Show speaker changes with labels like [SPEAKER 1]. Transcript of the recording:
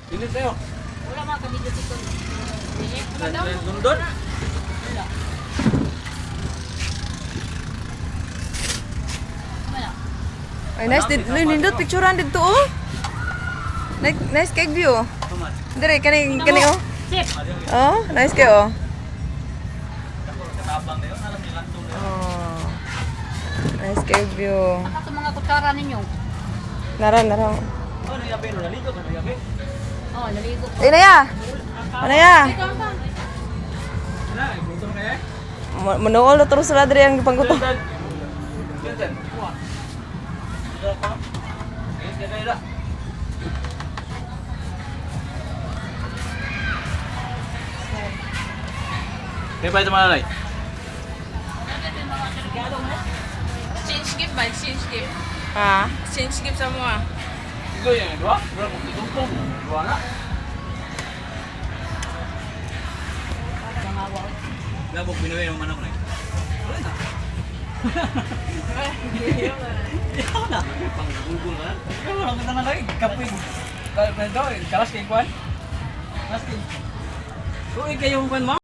[SPEAKER 1] Ini tayo.
[SPEAKER 2] Wala mga kabidyo dito.
[SPEAKER 1] Lundon.
[SPEAKER 2] Wala. Wala.
[SPEAKER 3] Ay, nice. Nindot, picturean dito, oh. Nice cake view. Dire, kani, oh.
[SPEAKER 2] Sip.
[SPEAKER 3] Oh, nice cake, oh.
[SPEAKER 1] Katabang na yun. Alam niyo lantong na yun.
[SPEAKER 3] Oh. Nice cake view.
[SPEAKER 2] Saka sa mga kutsara ninyo.
[SPEAKER 3] Nara.
[SPEAKER 1] Oh, nayabi. Naligo ka nayabi.
[SPEAKER 2] Oh, naligo ko.
[SPEAKER 3] Ay, Naya! Naya!
[SPEAKER 2] Ikaw ba?
[SPEAKER 1] Na, gutom kaya eh.
[SPEAKER 3] Manuol na terus sila dire ang panggutom.
[SPEAKER 1] Jantan. Wah. Sudah apa? Ini dia dah. Kaya pa ito mga nanay?
[SPEAKER 4] Change gift ba? Change gift.
[SPEAKER 3] Ha?
[SPEAKER 4] Change gift sa mga.
[SPEAKER 1] Ito yung dua? Dua mo kitungtong. Dua na? Gabog binuwi yung manok na yun. Wala na. Iyaw na. Panggugul na. Wala ka na lagi. Kapig. Kalas kay Kwan. Kalas kay. Kung kayo kwan mo?